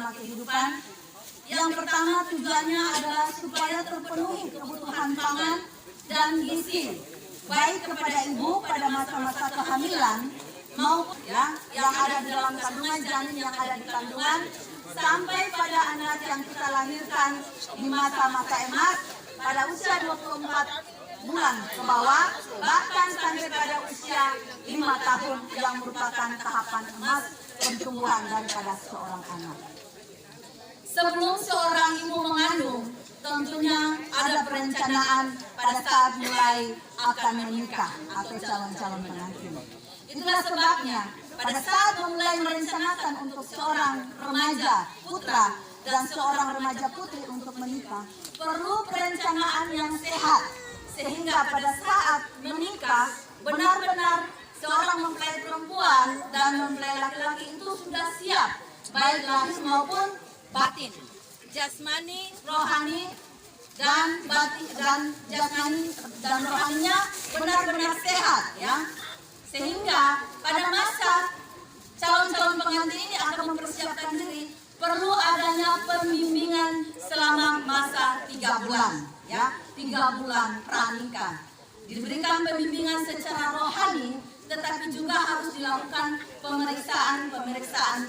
selama kehidupan. Yang pertama tujuannya adalah supaya terpenuhi kebutuhan pangan dan gizi, baik kepada ibu pada masa-masa kehamilan maupun yang ada di dalam kandungan, janin yang ada di kandungan, sampai pada anak yang kita lahirkan di masa-masa emas pada usia 24 bulan ke bawah, bahkan sampai pada usia 5 tahun yang merupakan tahapan emas pertumbuhan daripada seorang anak. Sebelum seorang ibu mengandung, tentunya ada perencanaan pada saat mulai akan menikah atau calon-calon pengantin. Itulah sebabnya pada saat memulai merencanakan untuk seorang remaja putra dan seorang remaja putri untuk menikah, perlu perencanaan yang sehat, sehingga pada saat menikah benar-benar seorang mempelai perempuan dan mempelai laki-laki itu sudah siap, baik lahir maupun batin, jasmani, rohani, dan batin dan jasmani dan rohaninya benar-benar sehat, ya. Sehingga pada masa calon-calon pengantin ini akan mempersiapkan diri, perlu adanya pembimbingan selama masa 3 bulan, ya, 3 bulan pranikah. Diberikan pembimbingan secara rohani, tetapi juga harus dilakukan pemeriksaan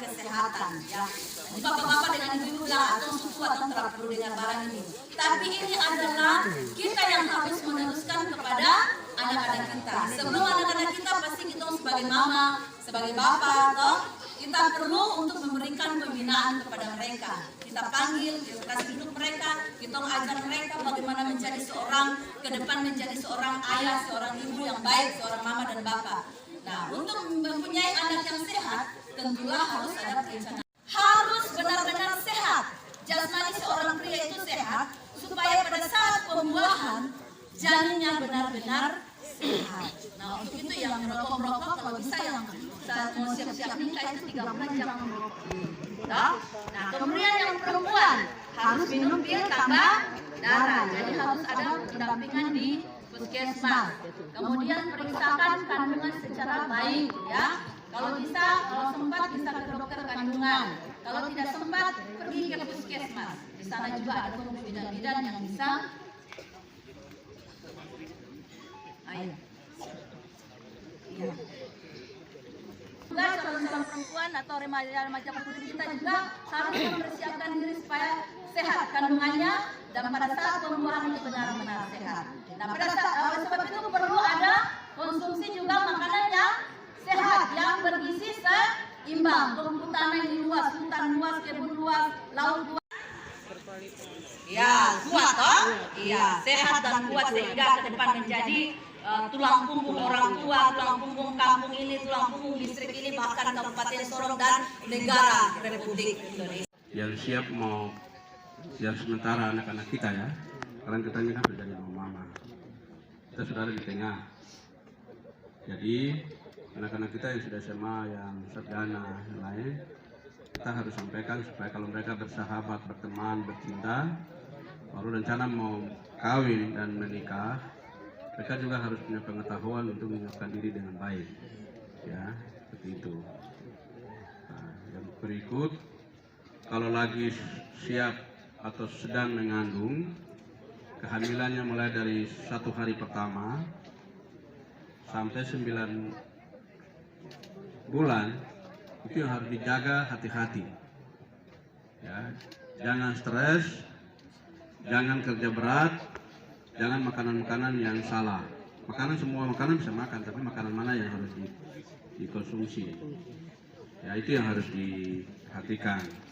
kesehatan, ya. Bapak-bapak dengan ibu atau suku atau tidak perlu dengar barang ini. Tapi ini adalah kita yang harus meneruskan kepada anak-anak kita. Sebelum anak-anak kita pasti kita sebagai mama, sebagai bapak, atau kita perlu untuk memberikan pembinaan kepada mereka. Kita panggil, kita kasih hidup mereka, kita ajar mereka bagaimana menjadi seorang ke depan, menjadi seorang ayah, seorang ibu yang baik, seorang mama dan bapak. Nah, untuk mempunyai anak yang sehat, tentulah harus ada perencanaan. Harus benar-benar sehat. Jasmani seorang pria itu sehat, supaya pada saat pembuahan janinnya benar-benar sehat. Nah, untuk itu yang merokok kalau bisa yang saat mau siap-siap nikah itu 3 bulan jangan merokok. Nah, kemudian yang perempuan harus minum pil tambah darah. Jadi harus ada pendampingan di puskesmas. Kemudian periksakan kandungan secara baik, ya. Kalau bisa, kalau sempat bisa ke dokter kandungan. Kalau tidak sempat, pergi ke puskesmas. Di sana juga ada bidan-bidan yang bisa. Ayo. Ya. Juga calon-calon perempuan atau remaja putri kita juga harus mempersiapkan diri supaya sehat kandungannya dan pada saat pembuahan itu benar-benar sehat. Nah, pada saat sebab itu perlu ada konsumsi juga makanan yang sehat, yang bergizi seimbang. Rumput tanah ini luas, hutan luas, kebun luas, laut luas. Ya, kuat toh? Iya, sehat dan kuat sehingga ke depan menjadi tulang punggung orang tua, tulang punggung kampung ini, tulang punggung distrik ini, bahkan Kabupaten Sorong dan negara Republik Indonesia. Yang siap mau siap sementara anak-anak kita, ya, karena kita ini kan sudah jadi mama, kita sudah ada di tengah. Jadi anak-anak kita yang sudah SMA, yang sarjana, yang lain, kita harus sampaikan supaya kalau mereka bersahabat, berteman, bercinta, baru rencana mau kawin dan menikah, mereka juga harus punya pengetahuan untuk menyiapkan diri dengan baik, ya, seperti itu. Nah, yang berikut, kalau lagi siap atau sedang mengandung, kehamilannya mulai dari 1 hari pertama sampai 9 bulan, itu yang harus dijaga hati-hati, ya. Jangan stres, jangan kerja berat, jangan makanan-makanan yang salah. Semua makanan bisa makan, tapi makanan mana yang harus dikonsumsi, ya, itu yang harus diperhatikan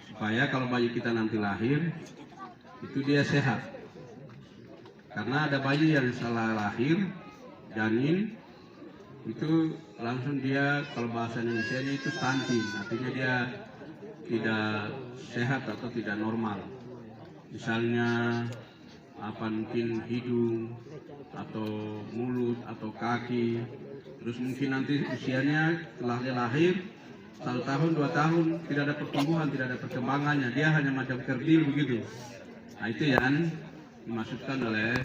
supaya kalau bayi kita nanti lahir itu dia sehat. Karena ada bayi yang salah lahir, janin itu langsung dia, kalau bahasa Indonesia itu stunting, artinya dia tidak sehat atau tidak normal. Misalnya mungkin hidung atau mulut atau kaki, terus mungkin nanti usianya setelah dia lahir 1 tahun 2 tahun tidak ada pertumbuhan, tidak ada perkembangannya, dia hanya macam kerdil begitu. Nah, itu yang dimaksudkan oleh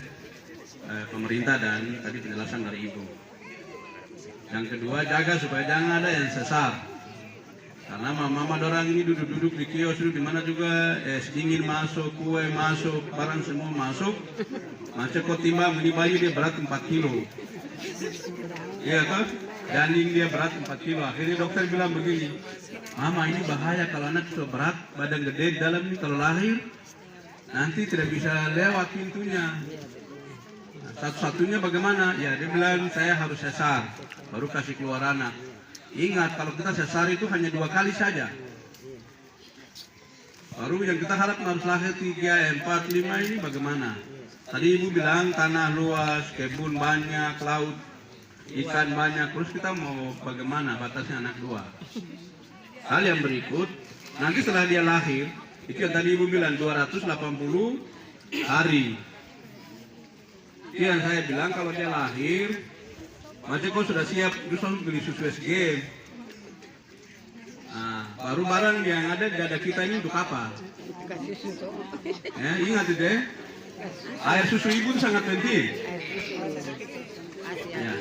pemerintah dan tadi penjelasan dari ibu. Yang kedua, jaga supaya jangan ada yang sesar. Karena mama dorang ini duduk-duduk di kios di mana juga es dingin masuk, kue masuk, barang semua masuk. Macam kau timbang ini bayi dia berat 4 kilo. Iya kan? Janin dia berat 4 kilo. Akhirnya dokter bilang begini, mama ini bahaya kalau anak sudah berat, badan gede di dalam ini kalau lahir nanti tidak bisa lewat pintunya. Nah, satu-satunya bagaimana? Ya dia bilang saya harus sesar, baru kasih keluar anak. Ingat kalau kita sesar itu hanya 2 kali saja. Baru yang kita harap harus lahir 3, 4, 5 ini bagaimana? Tadi ibu bilang tanah luas, kebun banyak, laut, ikan banyak. Terus kita mau bagaimana batasnya anak 2? Hal yang berikut, nanti setelah dia lahir, itu yang tadi ibu bilang 280 hari. Itu yang saya bilang kalau dia lahir, macam kau sudah siap, terus harus beli susu SG. Nah, baru barang yang ada di dada kita ini untuk apa? Ya, ingat itu deh, air susu ibu itu sangat penting. Ya,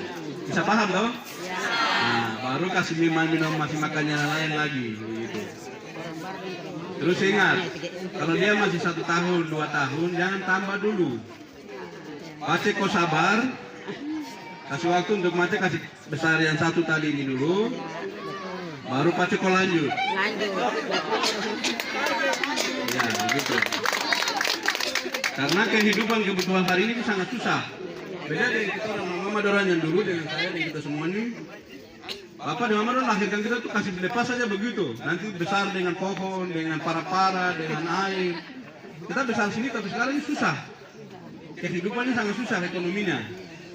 bisa paham toh? Nah, baru kasih minum masih makannya lain lagi, begitu. Terus ingat, kalau dia masih 1 tahun, 2 tahun, jangan tambah dulu. Pasti kau sabar. Kasih waktu untuk mati, kasih besar yang 1 tadi ini dulu, baru pasti kau lanjut. Ya begitu. Karena kehidupan kebutuhan hari ini sangat susah. Beda dengan kita orang mama dorang yang dulu dengan saya dan kita semua ini. Bapak dan mama dorang lahirkan kita tuh kasih lepas saja begitu. Nanti besar dengan pohon, dengan para-para, dengan air. Kita besar sini tapi sekarang ini susah. Kehidupannya sangat susah ekonominya.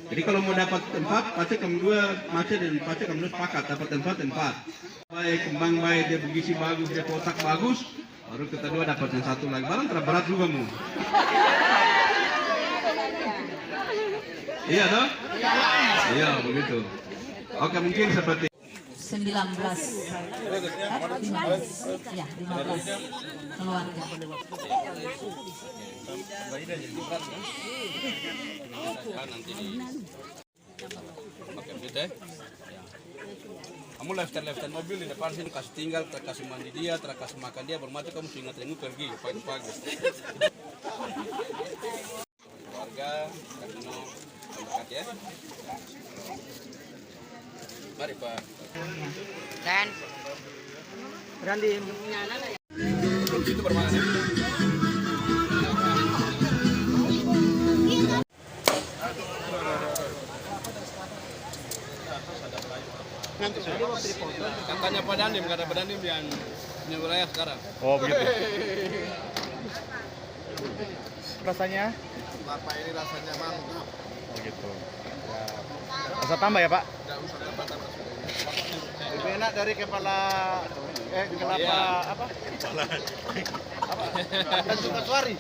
Jadi kalau mau dapat tempat, pasti kamu 2 macet dan pasti kamu 2 sepakat dapat tempat. Baik, kembang baik, dia bergizi bagus, dia kotak bagus, baru kita 2 dapat yang 1 lagi. Barang terberat juga mu. Iya toh? Iya begitu. Oke mungkin seperti 19. Ya, 15 keluarga. Oke, gitu ya. Kamu left-hand mobil di depan sini kasih tinggal, kasih mandi dia, kasih makan dia, bermati kamu ingat yang pergi pagi-pagi. Keluarga, kasih makan ya. Mari Pak. Dan berhenti. Itu bermana sih? Katanya Pak Dandim, kata Pak Dandim yang punya wilayah sekarang. Oh begitu. Rasanya? Bapak ini rasanya mantap. Oh gitu. Rasa tambah ya Pak? Tidak usah tambah-tambah. Lebih enak dari kepala kelapa Iya. apa? Apa? Dan juga suari.